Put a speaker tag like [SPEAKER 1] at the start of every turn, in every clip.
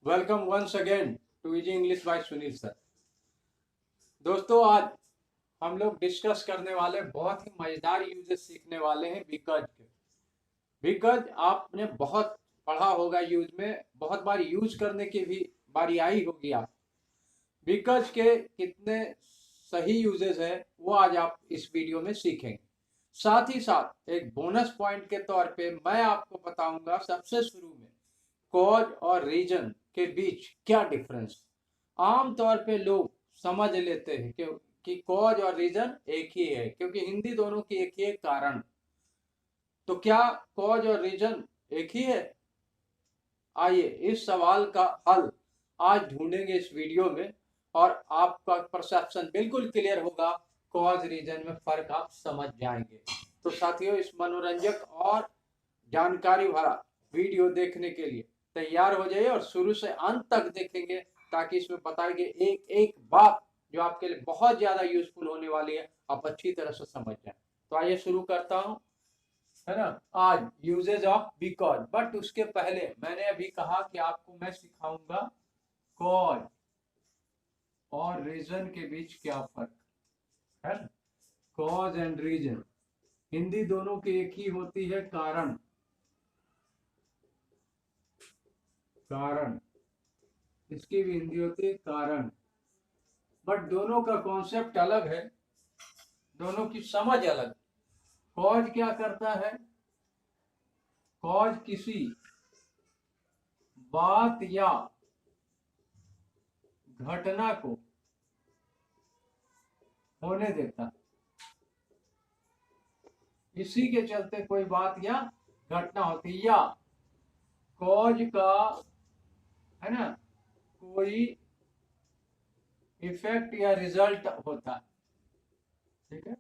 [SPEAKER 1] Welcome once again to easy English by Sunil sir. दोस्तों, आज हम लोग डिस्कस करने वाले बहुत ही मजेदार यूजेस सीखने वाले हैं बिकॉज के। बिकॉज आपने बहुत पढ़ा होगा, यूज में बहुत बार यूज करने की भी बारी आई होगी। आप बिकॉज के कितने सही यूजेस है वो आज आप इस वीडियो में सीखेंगे। साथ ही साथ एक बोनस पॉइंट के तौर पे मैं आपको बताऊंगा सबसे शुरू में कॉज और रीजन के बीच क्या डिफरेंस। आम तौर पे लोग समझ लेते हैं कि कॉज और रीजन एक ही है, क्योंकि हिंदी दोनों की एक ही है, कारण। तो क्या कॉज और रीजन एक ही है? आइए इस सवाल का हल आज ढूंढेंगे इस वीडियो में, और आपका परसेप्शन बिल्कुल क्लियर होगा। कॉज रीजन में फर्क आप समझ जाएंगे। तो साथियों, इस मनोरंजक और जानकारी भरा वीडियो देखने के लिए तैयार हो जाइए और शुरू से अंत तक देखेंगे, ताकि इसमें बताई गई एक एक बात जो आपके लिए बहुत ज्यादा यूजफुल होने वाली है, आप अच्छी तरह से समझ जाए। तो आइए शुरू करता हूं, है ना। आज यूजेज ऑफ बिकॉज, बट उसके पहले मैंने अभी कहा कि आपको मैं सिखाऊंगा कॉज और रीजन के बीच क्या फर्क है। कॉज एंड रीजन हिंदी दोनों की एक ही होती है, कारण। कारण इसकी भी हिंदी होती है कारण, बट दोनों का कॉन्सेप्ट अलग है, दोनों की समझ अलग। कॉज क्या करता है? कॉज किसी बात या घटना को होने देता है। इसी के चलते कोई बात या घटना होती है, या कॉज का, है ना, कोई इफेक्ट या रिजल्ट होता है। ठीक है,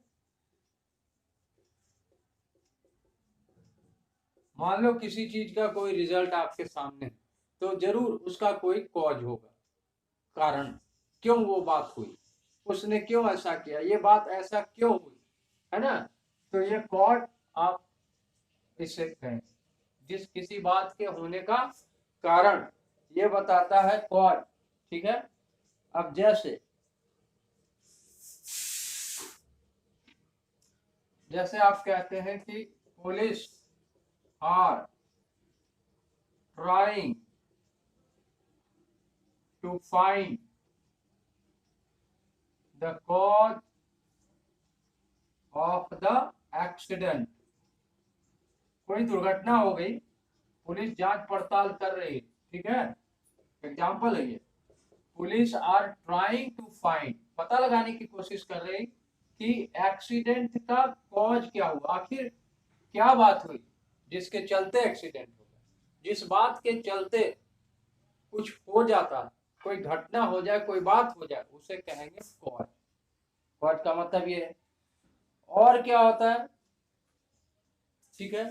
[SPEAKER 1] मान लो किसी चीज का कोई रिजल्ट आपके सामने, तो जरूर उसका कोई कॉज होगा, कारण। क्यों वो बात हुई, उसने क्यों ऐसा किया, ये बात ऐसा क्यों हुई, है ना। तो ये कॉज आप इसे कहें, जिस किसी बात के होने का कारण ये बताता है कॉज। ठीक है। अब जैसे जैसे आप कहते हैं कि police are trying to find the cause of the accident. कोई दुर्घटना हो गई, पुलिस जांच पड़ताल कर रही है। ठीक है, एग्जाम्पल है ये। Police are trying to find, पता लगाने की कोशिश कर रही कि एक्सीडेंट का कॉज क्या हुआ, आखिर क्या बात हुई जिसके चलते एक्सीडेंट हो गया। जिस बात के चलते कुछ हो जाता है, कोई घटना हो जाए, कोई बात हो जाए, उसे कहेंगे कॉज। कॉज का मतलब ये है। और क्या होता है? ठीक है,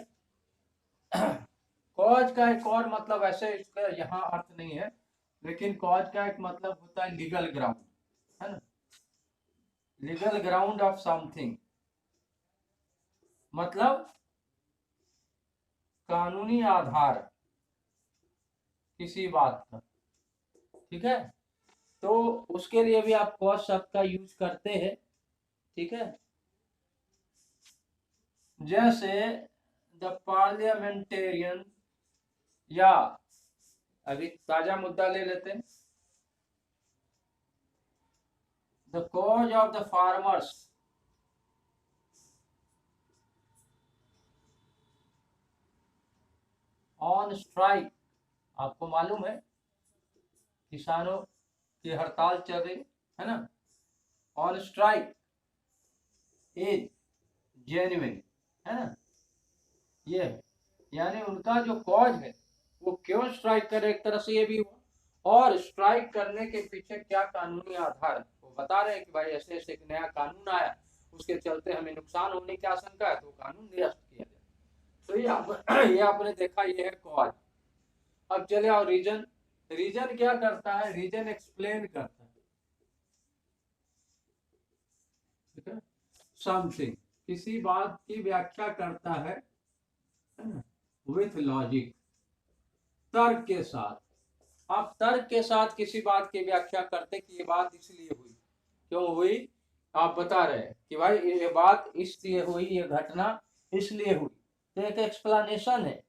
[SPEAKER 1] कॉज का एक और मतलब, ऐसे इसका यहाँ अर्थ नहीं है, लेकिन कॉज का एक मतलब होता है लीगल ग्राउंड, है ना। लीगल ग्राउंड ऑफ समथिंग, मतलब कानूनी आधार किसी बात का। ठीक है, तो उसके लिए भी आप कॉज शब्द का यूज करते हैं। ठीक है, जैसे द पार्लियामेंटेरियन, या अभी ताजा मुद्दा ले लेते हैं, the cause of the farmers on strike. आपको मालूम है किसानों की हड़ताल चल रही है ना। ऑन स्ट्राइक इज जेन्युइन, है ना। ये है, यानी उनका जो कॉज है वो क्यों स्ट्राइक करे, एक तरह से ये भी हुआ। और स्ट्राइक करने के पीछे क्या कानूनी आधार है, वो बता रहे हैं कि भाई ऐसे ऐसे एक नया कानून आया, उसके चलते हमें नुकसान होने की आशंका है, तो कानून निरस्त किया जाए। तो ये आपने देखा, ये है कॉज। अब चले और रीजन। रीजन क्या करता है? रीजन एक्सप्लेन करता है। ठीक है, समथिंग, किसी बात की व्याख्या करता है विथ लॉजिक, तर्क के साथ। आप तर्क के साथ किसी बात की व्याख्या करते कि ये बात इसलिए हुई, क्यों हुई, आप बता रहे हैं कि भाई ये बात इसलिए हुई, ये घटना इसलिए हुई, तो एक एक्सप्लेनेशन है।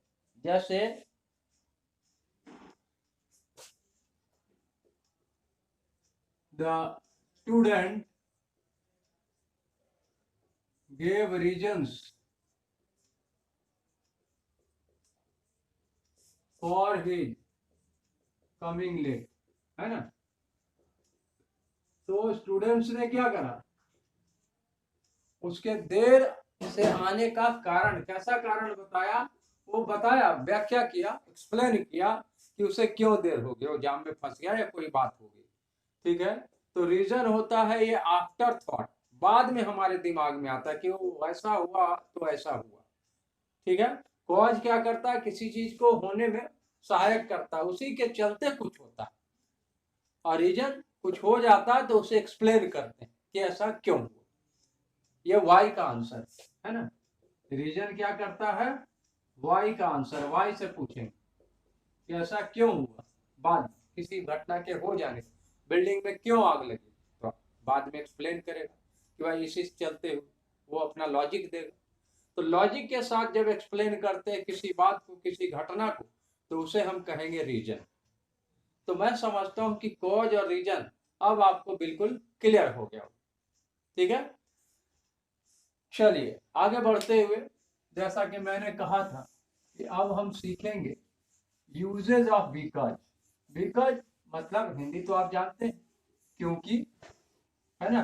[SPEAKER 1] जैसे the student gave reasons for his coming late, है ना। तो स्टूडेंट्स ने क्या करा, उसके देर से आने का कारण, कैसा कारण बताया, वो बताया, व्याख्या किया, एक्सप्लेन किया कि उसे क्यों देर हो गई, वो जाम में फंस गया या कोई बात हो गई। ठीक है, तो रीजन होता है ये आफ्टर थॉट, बाद में हमारे दिमाग में आता है कि वो ऐसा हुआ तो ऐसा हुआ। ठीक है, कॉज क्या करता है, किसी चीज को होने में सहायक करता है, उसी के चलते कुछ होता है। और रीजन कुछ हो जाता है तो उसे एक्सप्लेन करते हैं कि ऐसा क्यों हुआ। ये वाई का आंसर है ना। रीजन क्या करता है, वाई का आंसर, वाई से पूछेंगे कि ऐसा क्यों हुआ, बाद किसी घटना के हो जाने, बिल्डिंग में क्यों आग लगी, तो बाद में एक्सप्लेन करेगा कि भाई इसी चलते हुए, वो अपना लॉजिक देगा। तो लॉजिक के साथ जब एक्सप्लेन करते हैं किसी बात को, किसी घटना को, तो उसे हम कहेंगे रीजन। तो मैं समझता हूं कि कॉज और रीजन अब आपको बिल्कुल क्लियर हो गया। ठीक है, चलिए आगे बढ़ते हुए, जैसा कि मैंने कहा था कि अब हम सीखेंगे यूजेज ऑफ बिकॉज। बिकॉज मतलब हिंदी तो आप जानते हैं, क्योंकि, है ना।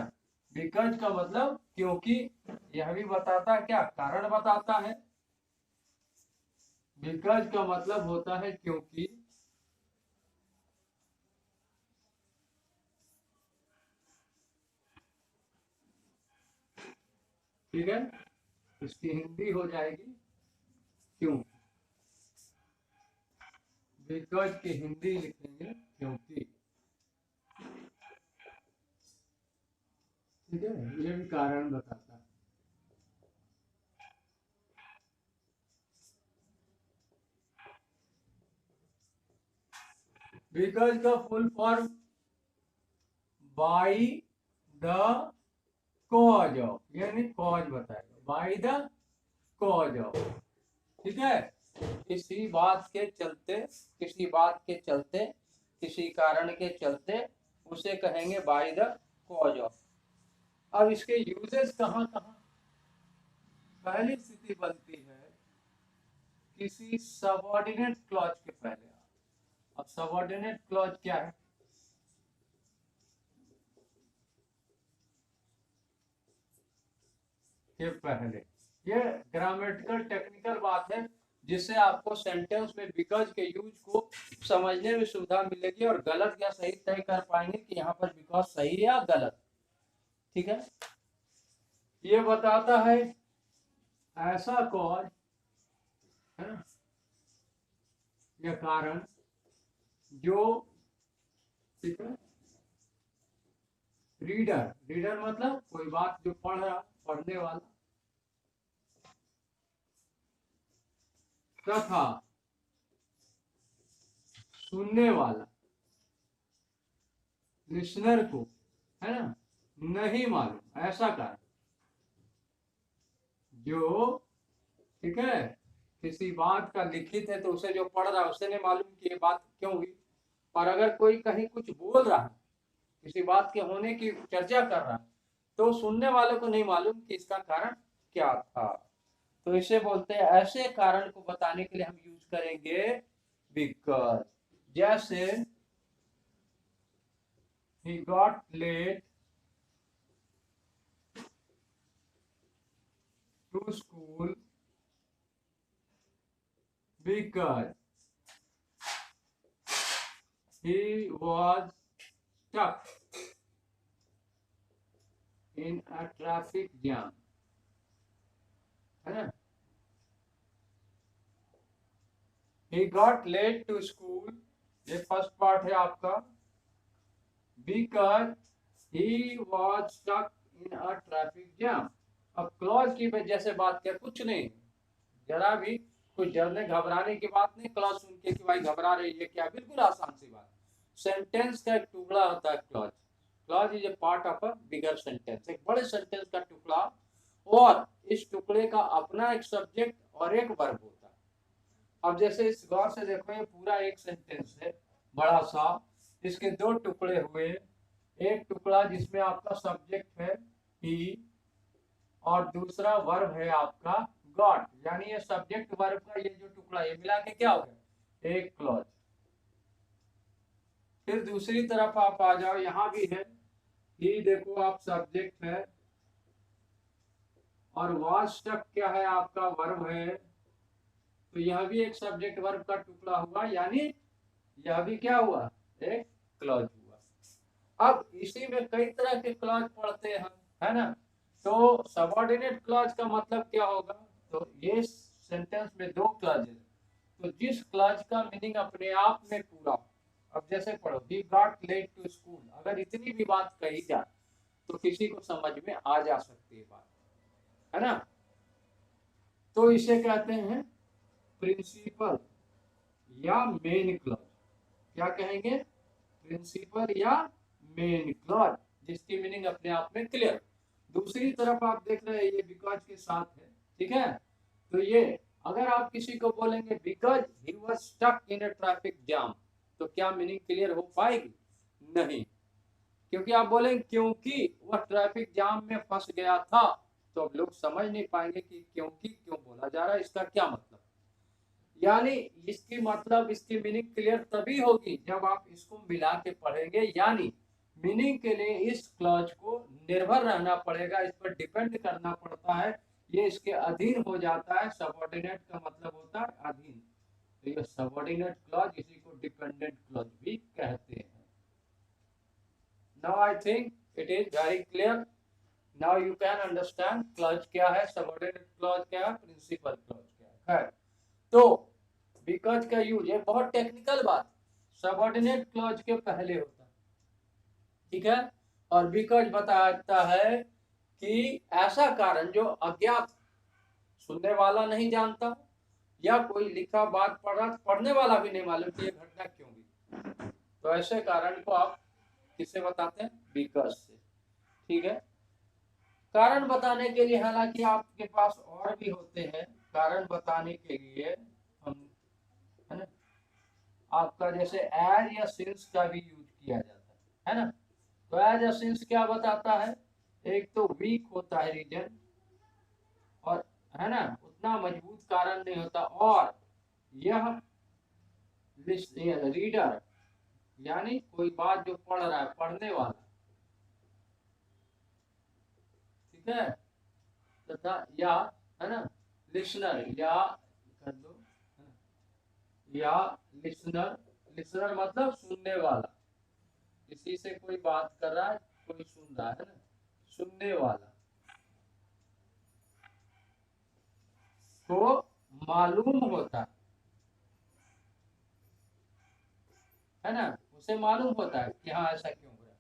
[SPEAKER 1] बिकॉज का मतलब क्योंकि, यह भी बताता है क्या, कारण बताता है। बिकॉज का मतलब होता है क्योंकि, ठीक है, इसकी हिंदी हो जाएगी क्यों। बिकॉज की हिंदी लिखेंगे क्योंकि। ठीक है, ये भी कारण बताता है। बिकॉज का full form by the cause of, यानी कॉज बताएगा, बाई द कॉज ऑफ। ठीक है, किसी बात के चलते, किसी बात के चलते, किसी कारण के चलते, उसे कहेंगे बाई द कॉज ऑफ। अब इसके यूजेस कहाँ कहाँ, पहली स्थिति बनती है किसी सबऑर्डिनेट क्लॉज के पहले। अब सबऑर्डिनेट क्लॉज क्या है, के पहले, ये ग्रामेटिकल टेक्निकल बात है, जिससे आपको सेंटेंस में बिकॉज के यूज को समझने में सुविधा मिलेगी और गलत या सही तय कर पाएंगे कि यहाँ पर बिकॉज सही है या गलत। ठीक है, ये बताता है ऐसा कॉज, है ना, या कारण जो, ठीक है, रीडर, रीडर मतलब कोई बात जो पढ़ रहा, पढ़ने वाला, तथा सुनने वाला, लिसनर को, है ना, नहीं मालूम, ऐसा कारण जो, ठीक है, किसी बात का लिखित है तो उसे जो पढ़ रहा है उसे नहीं मालूम कि ये बात क्यों हुई। और अगर कोई कहीं कुछ बोल रहा है, किसी बात के होने की चर्चा कर रहा है, तो सुनने वाले को नहीं मालूम कि इसका कारण क्या था। तो इसे बोलते हैं, ऐसे कारण को बताने के लिए हम यूज करेंगे बिकॉज। जैसे he got late to school because he was stuck in a traffic jam, है ना। he got late to school, ये फर्स्ट पार्ट है आपका, because he was stuck in a traffic jam। अब क्लॉज की वजह से बात क्या, कुछ नहीं, जरा भी कोई डरने घबराने की बात नहीं क्लॉज सुन के कि भाई घबरा रही है क्या, बिल्कुल आसान सी बात। सेंटेंस का एक टुकड़ा होता है clause. Clause is a part of a bigger sentence, एक बड़े सेंटेंस का टुकड़ा, और इस टुकड़े का अपना एक सब्जेक्ट और एक वर्ब होता है। अब जैसे इस गौर से देखो, ये पूरा एक सेंटेंस है बड़ा सा, इसके दो टुकड़े हुए, एक टुकड़ा जिसमें आपका सब्जेक्ट है ही और दूसरा वर्ब है आपका गॉट, यानी ये सब्जेक्ट वर्ब का ये जो टुकड़ा ये मिला के क्या हो गया, एक क्लॉज। फिर दूसरी तरफ आप आ जाओ, यहां भी है ही, देखो आप सब्जेक्ट है और वॉज तक क्या है आपका वर्ब है, तो यह भी एक सब्जेक्ट वर्ब का टुकड़ा हुआ, यानी यह भी क्या हुआ, एक क्लॉज हुआ। अब इसी में कई तरह के क्लॉज पढ़ते हैं, है ना। तो सबऑर्डिनेट क्लॉज का मतलब क्या होगा, तो ये सेंटेंस में दो क्लॉज है, तो जिस क्लॉज का मीनिंग अपने आप में पूरा। अब जैसे पढ़ो, we got late to school, अगर इतनी भी बात कही जाए तो किसी को समझ में आ जा सकती है बात, है ना। तो इसे कहते हैं प्रिंसिपल या मेन क्लॉज। क्या कहेंगे, प्रिंसिपल या मेन क्लॉज, जिसकी मीनिंग अपने आप में क्लियर। दूसरी तरफ आप देख रहे हैं ये बिकॉज के साथ है, ठीक है। तो ये अगर आप किसी को बोलेंगे because he was stuck in a traffic jam, तो क्या मीनिंग क्लियर हो पाएगी, नहीं, क्योंकि आप बोलेंगे क्योंकि वह ट्रैफिक जाम में फंस गया था, तो अब लोग समझ नहीं पाएंगे कि क्योंकि क्यों बोला जा रहा है, इसका क्या मतलब। यानी इसकी मतलब, इसकी मीनिंग क्लियर तभी होगी जब आप इसको मिला के पढ़ेंगे, यानी मीनिंग के लिए इस क्लॉज को निर्भर रहना पड़ेगा, इस पर डिपेंड करना पड़ता है, ये इसके अधीन हो जाता है। सबऑर्डिनेट का मतलब होता है अधीन, तो ये सबऑर्डिनेट क्लॉज, इसी को डिपेंडेंट क्लॉज भी कहते हैं। Now I think it is very clear, now you can understand clause क्या है, सबऑर्डिनेट क्लॉज क्या है, प्रिंसिपल क्लॉज क्या है। तो बिकॉज का यूज है, बहुत टेक्निकल बात, सबऑर्डिनेट क्लॉज के पहले होता है, ठीक है। और बिकॉज बताता है कि ऐसा कारण जो अज्ञात, सुनने वाला नहीं जानता, या कोई लिखा बात पढ़ रहा, पढ़ने वाला भी नहीं मालूम कि ये घटना क्यों हुई, तो ऐसे कारण को आप किससे बताते हैं, बिकॉज से, ठीक है। कारण बताने के लिए हालांकि आपके पास और भी होते हैं कारण बताने के लिए, हम, है ना, आपका जैसे एज या सिंस का भी यूज किया जाता है ना। तो एज या सिंस क्या बताता है, एक तो वीक होता है रीजन, और है ना उतना मजबूत कारण नहीं होता, और यह रीडर यानी कोई बात जो पढ़ रहा है, पढ़ने वाला, ठीक है, तथा या, है ना, लिसनर, या कर दो, या लिसनर, लिसनर मतलब सुनने वाला, किसी से कोई बात कर रहा है, कोई सुन रहा है ना, सुनने वाला को मालूम होता है ना, उसे मालूम होता है कि हाँ ऐसा क्यों हो रहा है,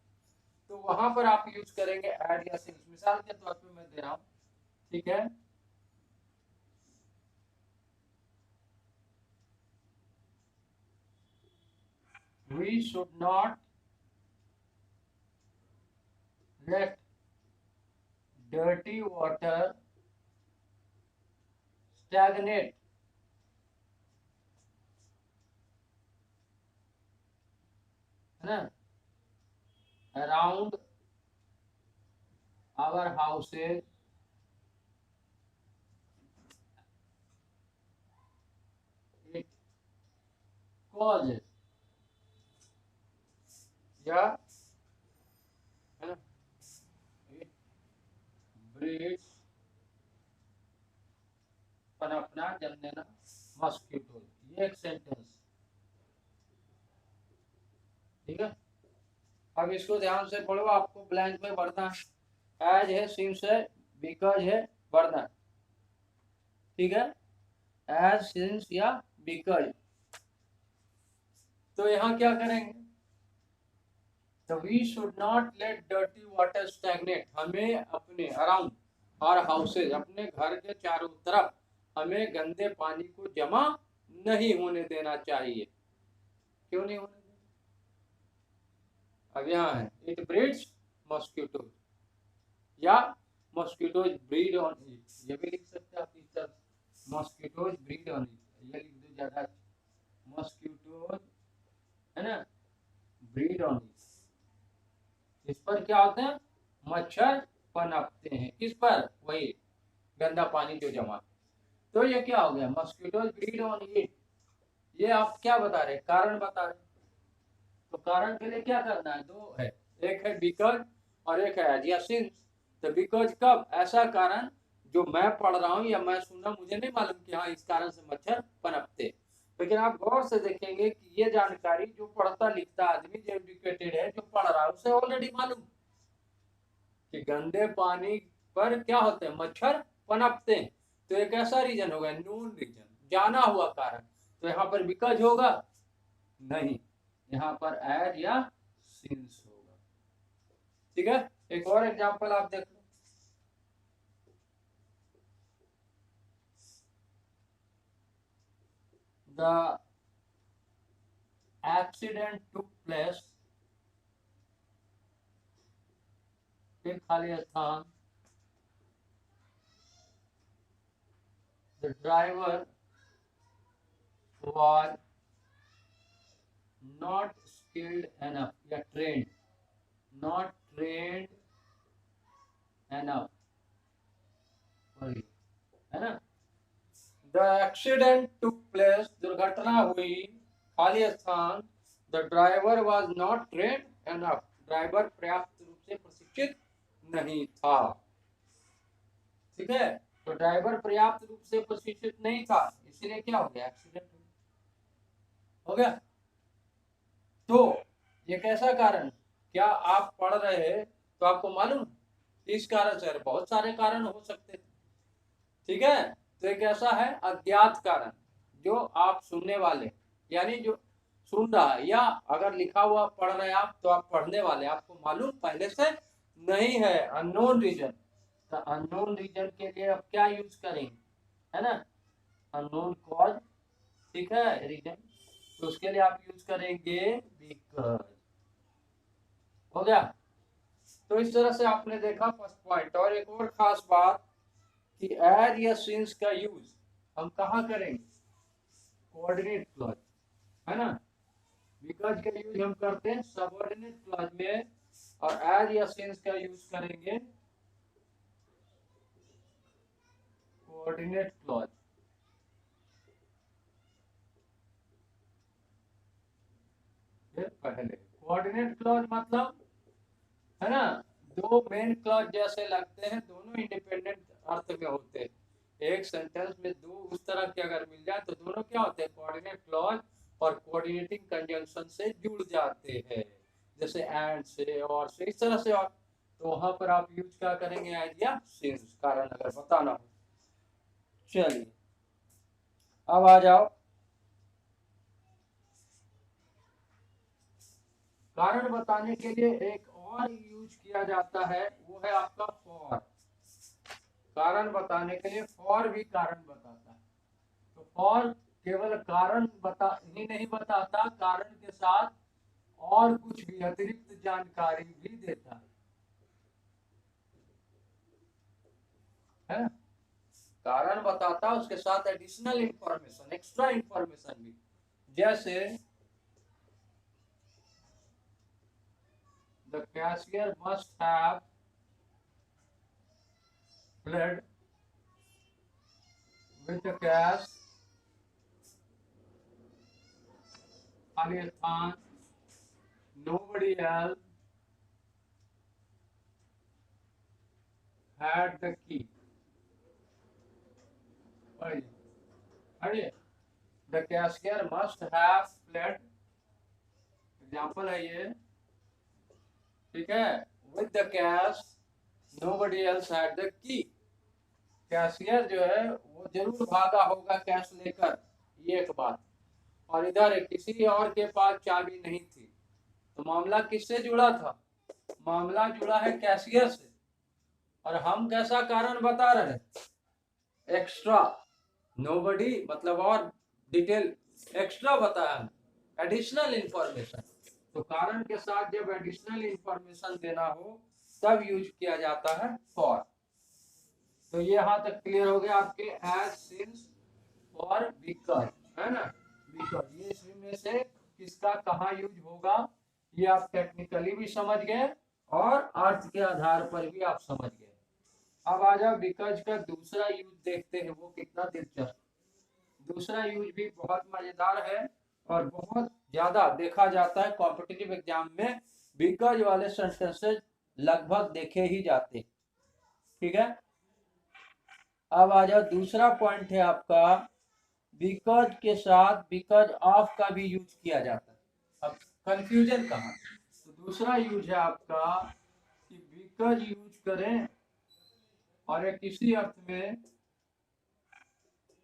[SPEAKER 1] तो वहां पर आप यूज करेंगे एड या सिंस। मिसाल के तौर पे मैं दे रहा हूं, ठीक है, we should not let dirty water stagnate है ना around our houses, it causes, या है ना, it breeds, पनपना, जन्म देना, मस्किटो, ये एक सेंटेंस, ठीक है। अब इसको ध्यान से पढ़ो, आपको ब्लैंक में भरना है, एज है, सिंस है, बिकॉज है, भरना, ठीक है, एज सिंस या बिकॉज। तो यहाँ क्या करेंगे, तो we should not let dirty water stagnate, हमें अपने अराउंड और हाउसेज, अपने घर के चारों तरफ हमें गंदे पानी को जमा नहीं होने देना चाहिए। क्यों नहीं होने देना? अब यहाँ है, इट ब्रीड्स मॉस्किटो या मॉस्किटोज ब्रीड ऑन इट, ये भी लिख सकते हैं आप इस तरह, मॉस्किटोज ब्रीड ऑन इट, ये लिख दो ज्यादा, मॉस्किटोज है ना, ब्रीड ऑन इट। इस पर क्या होते हैं, मच्छर पनपते हैं। किस पर? वही गंदा पानी जो जमा। तो ये क्या हो गया, मॉस्किटोज ब्रीड ऑन इट। ये आप क्या बता रहे, कारण बता रहे। तो कारण के लिए क्या करना है, दो है, एक है बिकॉज और एक है एडजेसेंट। तो बिकॉज कब, ऐसा कारण जो मैं पढ़ रहा हूँ या मैं सुन रहा हूँ, मुझे नहीं मालूम कि हाँ इस कारण से मच्छर पनपते। लेकिन आप गौर से देखेंगे कि ये जानकारी जो पढ़ता लिखता आदमी, जो एजुकेटेड है, जो पढ़ रहा है, उसे ऑलरेडी मालूम कि गंदे पानी पर क्या होते हैं, मच्छर पनपते हैं। तो एक ऐसा रीजन होगा, नोन रीजन, जाना हुआ कारण। तो यहाँ पर बिकॉज होगा नहीं, यहाँ पर एड या सिंस होगा। ठीक है, एक और एग्जांपल आप देख लो। The accident took place in खाली स्थान, the driver was not skilled enough या trained, not trained enough, है ना। द एक्सीडेंट टुक प्लेस, दुर्घटना हुई, खाली स्थान, the driver was not train enough, driver पर्याप्त रूप से प्रशिक्षित नहीं था। ठीक है, तो ड्राइवर पर्याप्त रूप से प्रशिक्षित नहीं था, इसलिए क्या हो गया, एक्सीडेंट हो गया। तो ये कैसा कारण, क्या आप पढ़ रहे हैं तो आपको मालूम इस कारण से, बहुत सारे कारण हो सकते थे। ठीक है, तो एक ऐसा है अज्ञात कारण, जो आप सुनने वाले, यानी जो सुन रहा है, या अगर लिखा हुआ पढ़ रहे हैं आप, तो आप पढ़ने वाले, आपको मालूम पहले से नहीं है, अननोन रीजन। तो अननोन रीजन के लिए अब क्या यूज करेंगे, है ना, अननोन कॉज। ठीक है, रीजन, तो उसके लिए आप यूज करेंगे बिकॉज। हो गया। तो इस तरह से आपने देखा फर्स्ट पॉइंट। और एक और खास बात कि एज या सिंस का यूज हम कहाँ करेंगे, कोऑर्डिनेट क्लॉज, है ना। बिकॉज का यूज हम करते हैं सबऑर्डिनेट क्लॉज में, और एज या सिंस का यूज करेंगे कोऑर्डिनेट क्लॉज। पहले कोऑर्डिनेट क्लॉज मतलब, है ना, दो मेन क्लॉज जैसे लगते हैं, दोनों इंडिपेंडेंट अर्थ में होते हैं। एक सेंटेंस में दो उस तरह के अगर मिल जाए तो दोनों क्या होते हैं, कोऑर्डिनेट क्लॉज और कोऑर्डिनेटिंग कंजंक्शन से जुड़ जाते हैं, जैसे एंड से और से, इस तरह से। आप तो वहां पर आप यूज क्या करेंगे, एज या सिंस, कारण अगर बताना हो। चलिए अब आ जाओ, कारण बताने के लिए एक और यूज किया जाता है, वो है आपका फॉर। कारण बताने के लिए फॉर भी कारण बताता है। तो फॉर केवल कारण बता ही नहीं बताता, कारण के साथ और कुछ भी अतिरिक्त जानकारी भी देता है। कारण बताता, उसके साथ एडिशनल इंफॉर्मेशन, एक्स्ट्रा इंफॉर्मेशन भी, जैसे the cashier must have fled with the cash, खाली स्थान, nobody else had the key। अरे, the cashier must have fled, example है ये। ठीक है, with the cash nobody else had the key, cashier जो है वो जरूर भागा होगा कैश लेकर, ये एक बात। और इधर किसी और के पास चाबी नहीं थी। तो मामला किससे जुड़ा था, मामला जुड़ा है कैशियर से। और हम कैसा कारण बता रहे हैं, एक्स्ट्रा, नोबडी मतलब और डिटेल एक्स्ट्रा बताया, एडिशनल इंफॉर्मेशन। तो कारण के साथ जब एडिशनल इंफॉर्मेशन देना हो तब यूज किया जाता है फॉर। तो ये यहां तक क्लियर हो गया आपके एज, सिंस और बिकॉज, है ना। बिकॉज ये इसमें से किसका कहाँ यूज होगा ये आप टेक्निकली भी समझ गए और अर्थ के आधार पर भी आप समझ गए। अब आ जाओ बिकॉज का दूसरा यूज देखते हैं, वो कितना दिलचस्प। दूसरा यूज भी बहुत मजेदार है और बहुत ज्यादा देखा जाता है कॉम्पिटिटिव एग्जाम में। बिकॉज वाले सेंटेंसेस लगभग देखे ही जाते, ठीक है। अब आ जाओ दूसरा पॉइंट है आपका, बिकॉज के साथ बिकॉज ऑफ का भी यूज किया जाता है। अब कंफ्यूजन कहाँ, तो दूसरा यूज है आपका कि बिकॉज यूज करें और एक किसी अर्थ में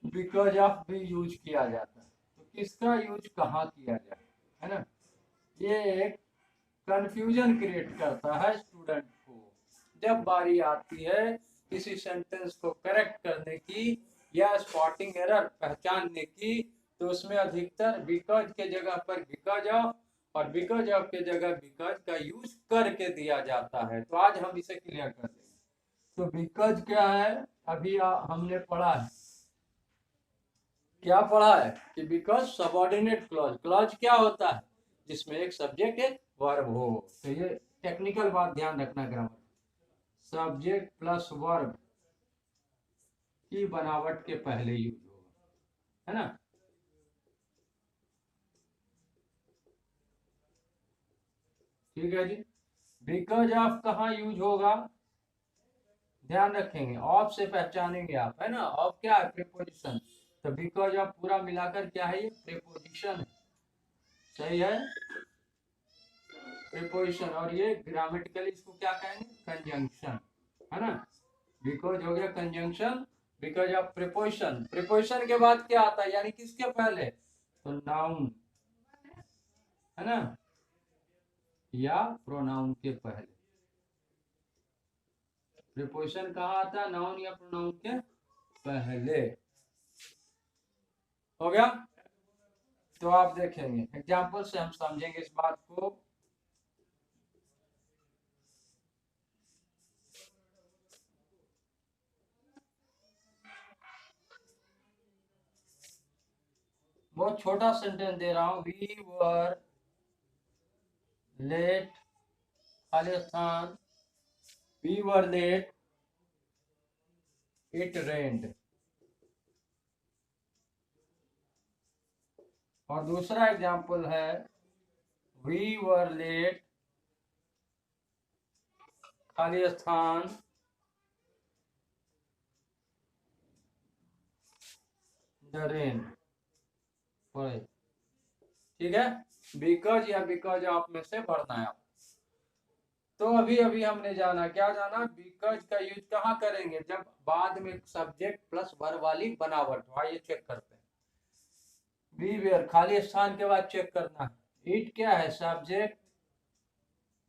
[SPEAKER 1] बिकॉज ऑफ भी यूज किया जाता है। तो किसका यूज कहाँ किया जाए, है ना। ये एक कंफ्यूजन क्रिएट करता है स्टूडेंट को। जब बारी आती है किसी सेंटेंस को करेक्ट करने की या स्पॉटिंग एरर पहचानने की, तो उसमें अधिकतर बिकॉज के जगह पर बिकॉज ऑफ और बिकॉज ऑफ के जगह बिकॉज का यूज करके दिया जाता है। तो आज हम इसे क्लियर कर देंगे। तो बिकॉज क्या है, अभी हमने पढ़ा है, क्या पढ़ा है कि बिकॉज सबऑर्डिनेट क्लॉज, क्लॉज क्या होता है जिसमें एक सब्जेक्ट एक वर्ब हो। तो ये टेक्निकल बात ध्यान रखना, ग्रामर सब्जेक्ट प्लस वर्ब की बनावट के पहले यूज होगा, है ना। ठीक है जी। बिकॉज ऑफ कहाँ यूज होगा, ध्यान रखेंगे, ऑफ से पहचानेंगे आप, है ना। ऑफ क्या है, प्रीपोजिशन। तो बिकॉज ऑफ पूरा मिलाकर क्या है, ये प्रीपोजिशन है, सही है, प्रीपोजिशन। और ये ग्रामेटिकली इसको क्या कहेंगे, कंजंक्शन, है ना। बिकॉज हो गया conjunction, because of preposition. Preposition के बाद क्या आता है, यानी किसके पहले, तो नाउन, है ना, या प्रोनाउन के पहले। प्रीपोजिशन कहाँ आता है, नाउन या प्रोनाउन के पहले। हो गया। तो आप देखेंगे एग्जाम्पल से हम समझेंगे इस बात को। बहुत छोटा सेंटेंस दे रहा हूं, वी वर लेट, खालिस्तान, we were late, it rained. और दूसरा एग्जाम्पल है, वी वर लेट, खालिस्तान, द रेन पड़े, ठीक है। बिकॉज या बिकॉज ऑफ में से पढ़ना है आप। तो अभी अभी हमने जाना, क्या जाना, बिकॉज का यूज कहाँ करेंगे, जब बाद में सब्जेक्ट प्लस वर्ब वाली बनावट हो। आइए चेक करते हैं। बी वेयर खाली स्थान के बाद चेक करना है। इट क्या है, सब्जेक्ट,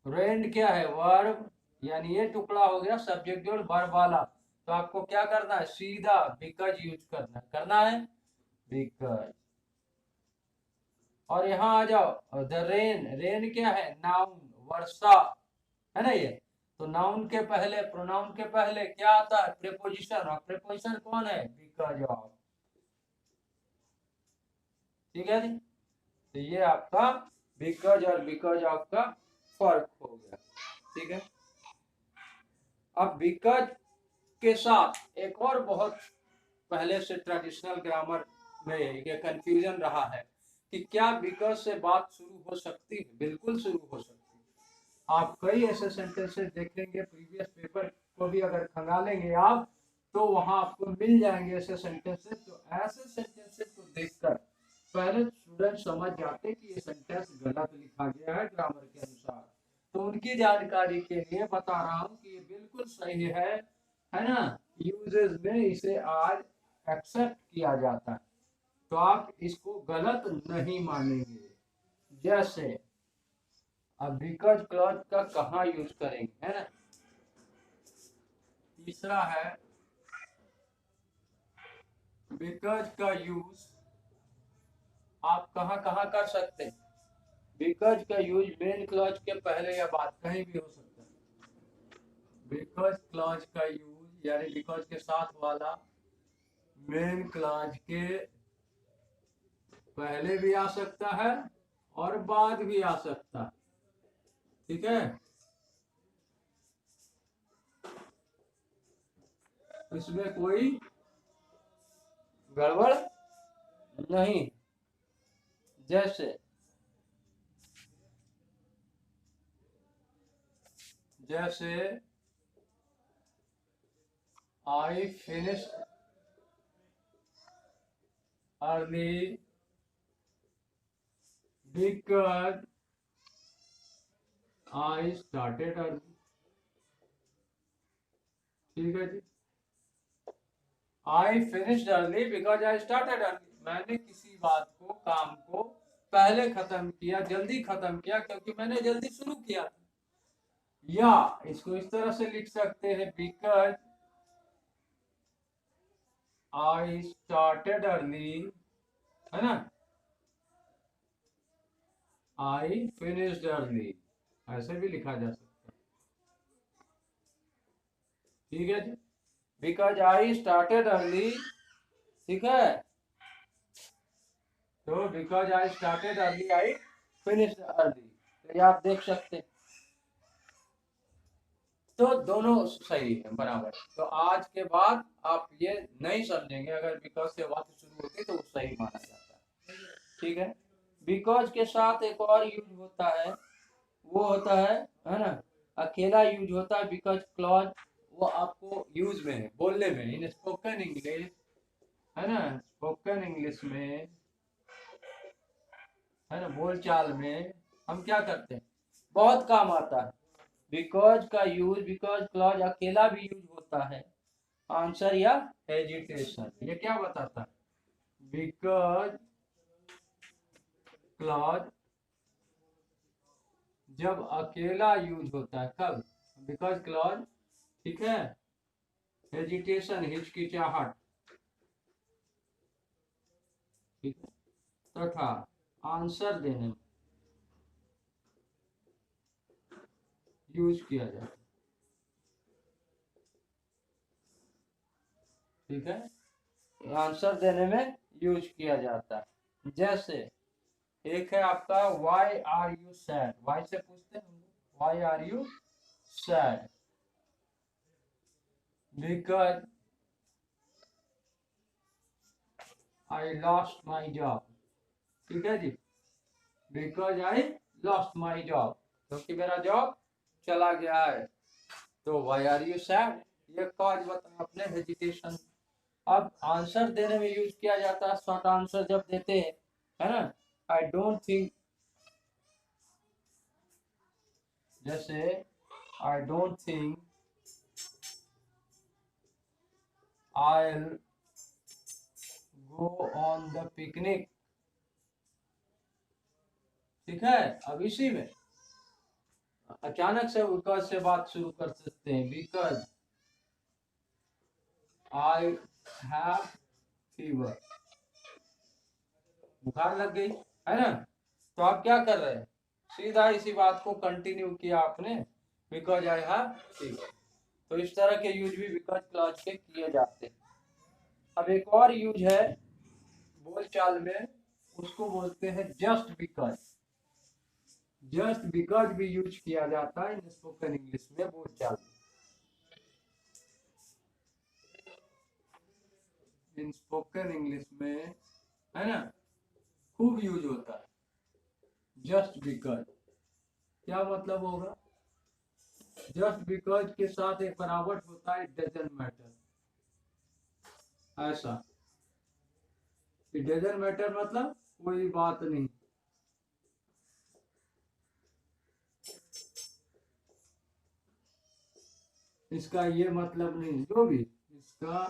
[SPEAKER 1] रेंड क्या है, वर्ब, यानी ये टुकड़ा हो गया सब्जेक्ट जोड़ वर्ब वाला। तो आपको क्या करना है, सीधा बिकॉज यूज करना है बिकॉज। और यहाँ आ जाओ, द रेन, रेन क्या है, नाउन, वर्षा, है ना ये। तो नाउन के पहले, प्रोनाउन के पहले क्या आता है, प्रीपोजिशन। और प्रीपोजिशन कौन है, बिकॉज ऑफ, ठीक है जी। तो ये आपका बिकॉज और बिकॉज ऑफ का फर्क हो गया, ठीक है। अब बिकॉज के साथ एक और बहुत पहले से ट्रेडिशनल ग्रामर में ये कंफ्यूजन रहा है कि क्या बिकॉज से बात शुरू हो सकती है, बिल्कुल शुरू हो सकती है। आप कई ऐसे सेंटेंसेस देखेंगे, प्रीवियस पेपर को भी अगर खंगालेंगे आप, तो वहां आपको मिल जाएंगे ऐसे सेंटेंसेस। तो ऐसे सेंटेंसेस को देखकर पहले स्टूडेंट समझ जाते कि ये सेंटेंस गलत लिखा गया है ग्रामर के अनुसार। तो उनकी जानकारी के लिए बता रहा हूँ कि ये बिल्कुल सही है ना। यूजेस में इसे आज एक्सेप्ट किया जाता है, तो आप इसको गलत नहीं मानेंगे। जैसे अब बिकॉज क्लॉज का कहाँ यूज करेंगे, है ना। तीसरा है बिकॉज का यूज आप कहाँ कहाँ कर सकते हैं। बिकॉज का यूज मेन क्लॉज के पहले या बाद कहीं भी हो सकता है। बिकॉज क्लॉज का यूज यानी बिकॉज के साथ वाला मेन क्लॉज के पहले भी आ सकता है और बाद भी आ सकता है। ठीक है, इसमें कोई गड़बड़ नहीं। जैसे जैसे I finish early because I started early. ठीक है जी, I finished early because I started early. मैंने किसी बात को, काम को पहले खत्म किया, जल्दी खत्म किया क्योंकि मैंने जल्दी शुरू किया था। या इसको इस तरह से लिख सकते हैं, बिकॉज आई स्टार्टेड अर्ली, है ना, आई फिनिश्ड अर्ली, ऐसे भी लिखा जा सकता है। ठीक है जी, बिकॉज आई स्टार्टेड अर्ली। ठीक है, तो because I started early I finished early, तो ये आप देख सकते हैं। तो दोनों सही है, बराबर। तो आज के बाद आप ये नहीं समझेंगे, अगर बिकॉज से वाक्य शुरू होती तो सही माना जाता है। ठीक है, बिकॉज के साथ एक और यूज होता है, वो होता है ना, अकेला यूज होता है बिकॉज क्लॉज। वो आपको यूज में है, बोलने में, इन स्पोकन इंग्लिश, है ना, स्पोकन इंग्लिश में, है ना, बोलचाल में हम क्या करते हैं, बहुत काम आता है। बिकॉज का यूज, बिकॉज क्लॉज अकेला भी यूज होता है, आंसर या हेजिटेशन। ये क्या बताता है, बिकॉज क्लॉज जब अकेला यूज होता है, कब, बिकॉज क्लॉज, ठीक है, हेजिटेशन हिचकिचाहट, ठीक है, तथा आंसर देने में यूज किया जाता है। ठीक है, आंसर देने में यूज किया जाता है। जैसे एक है आपका why are you sad, why से पूछते हैं why are you sad, because I lost my job. ठीक है जी, because I lost my job, क्योंकि मेरा जॉब चला गया है। तो वाई आर यू सैड, ये कॉज बता आपने, हेजिटेशन। अब आंसर देने में यूज किया जाता है, शॉर्ट आंसर जब देते हैं, है ना, आई डोंट थिंक, जैसे I don't think I'll go on the picnic। ठीक है, अब इसी में अचानक से बिकॉज से बात शुरू कर सकते हैं, बिकॉज आई हैव फीवर, बुखार लग गई, है ना। तो आप क्या कर रहे हैं, सीधा इसी बात को कंटिन्यू किया आपने, बिकॉज आई हैव फीवर। तो इस तरह के यूज भी बिकॉज क्लॉज के किए जाते हैं। अब एक और यूज है बोलचाल में, उसको बोलते हैं जस्ट बिकॉज। जस्ट बिकॉज भी यूज किया जाता है इन स्पोकन इंग्लिश में, बोलचाल इन स्पोकन इंग्लिश में, है ना, खूब यूज होता है जस्ट बिकॉज। क्या मतलब होगा, जस्ट बिकॉज के साथ एक बराबर होता है डजंट मैटर, ऐसा। डजंट मैटर मतलब कोई बात नहीं, इसका ये मतलब नहीं, जो भी इसका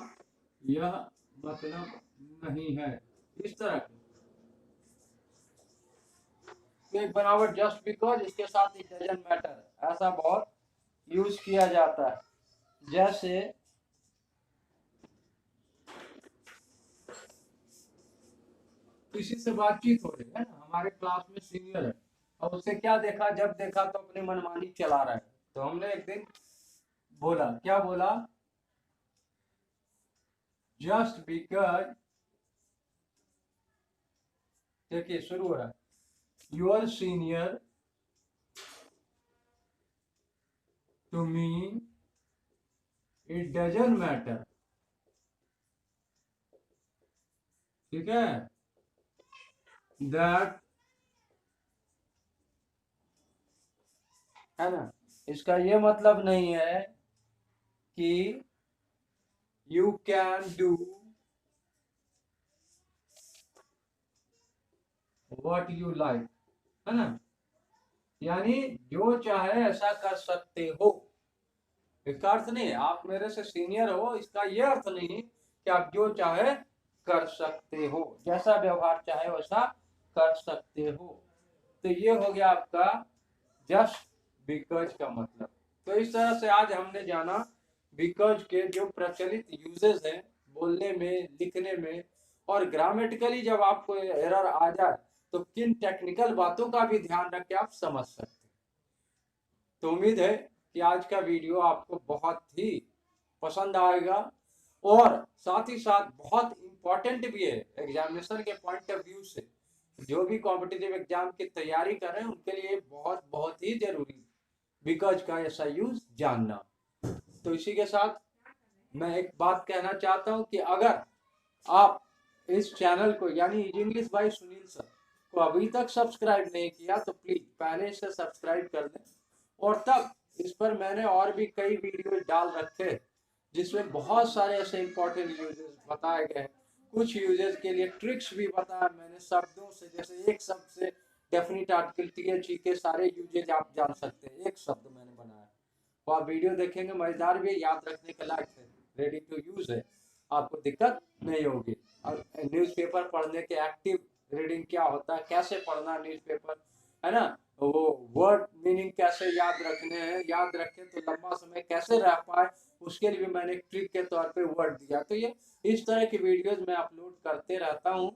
[SPEAKER 1] यह मतलब नहीं है, इस तरह के। तो एक बराबर जस्ट बिकॉज, इसके साथ इट डजंट मैटर, ऐसा बहुत यूज किया जाता है। जैसे किसी से बातचीत हो रही है ना, हमारे क्लास में सीनियर है, और उससे क्या देखा, जब देखा तो अपनी मनमानी चला रहा है। तो हमने एक दिन बोला, क्या बोला, जस्ट बिकॉज, देखिए शुरू हो रहा है, your senior to me, it doesn't matter, ठीक है, दैट, है ना, इसका ये मतलब नहीं है कि you can do what you like, है ना, यानी जो चाहे ऐसा कर सकते हो। इसका अर्थ नहीं है आप मेरे से सीनियर हो, इसका ये अर्थ नहीं कि आप जो चाहे कर सकते हो, जैसा व्यवहार चाहे वैसा कर सकते हो। तो ये हो गया आपका जस्ट बिकॉज का मतलब। तो इस तरह से आज हमने जाना बिकॉज के जो प्रचलित यूजेस हैं बोलने में, लिखने में, और ग्रामेटिकली जब आपको एरर आ जाए तो किन टेक्निकल बातों का भी ध्यान रख के आप समझ सकते हैं। तो उम्मीद है कि आज का वीडियो आपको बहुत ही पसंद आएगा, और साथ ही साथ बहुत इंपॉर्टेंट भी है एग्जामिनेशन के पॉइंट ऑफ व्यू से। जो भी कॉम्पिटिटिव एग्जाम की तैयारी कर रहे हैं उनके लिए बहुत बहुत ही जरूरी बिकॉज का ऐसा यूज जानना। तो इसी के साथ मैं एक बात कहना चाहता हूं कि अगर आप इस चैनल को यानी इंग्लिश बाय सुनील सर को अभी तक सब्सक्राइब नहीं किया तो प्लीज पहले से सब्सक्राइब कर दें, और तब इस पर मैंने और भी कई वीडियो डाल रखे जिसमें बहुत सारे ऐसे इंपॉर्टेंट यूजेस बताए गए। कुछ यूजेस के लिए ट्रिक्स भी बताया मैंने शब्दों से, जैसे एक शब्द से डेफिनिट आर्टिकल टी के सारे यूजेज आप जान सकते हैं, एक शब्द मैंने बनाया। तो आप वीडियो देखेंगे, मजेदार भी, याद रखने के लायक है, रेडी टू यूज है, आपको दिक्कत नहीं होगी। और न्यूज़पेपर पढ़ने के एक्टिव रीडिंग क्या होता है, कैसे पढ़ना न्यूज़पेपर, है ना, वो वर्ड मीनिंग कैसे याद रखने हैं, याद रखें तो लंबा समय कैसे रह पाए, उसके लिए भी मैंने ट्रिक के तौर पे वर्ड दिया। तो ये इस तरह की वीडियोस मैं अपलोड करते रहता हूँ,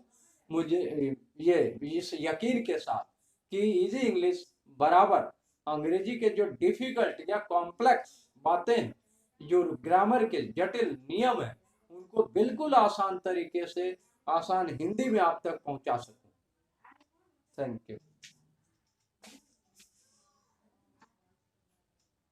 [SPEAKER 1] मुझे ये इस यकीन के साथ कि इजी इंग्लिश बराबर अंग्रेजी के जो डिफिकल्ट या कॉम्प्लेक्स बातें, जो ग्रामर के जटिल नियम है, उनको बिल्कुल आसान तरीके से, आसान हिंदी में आप तक पहुंचा सकूं। Thank you.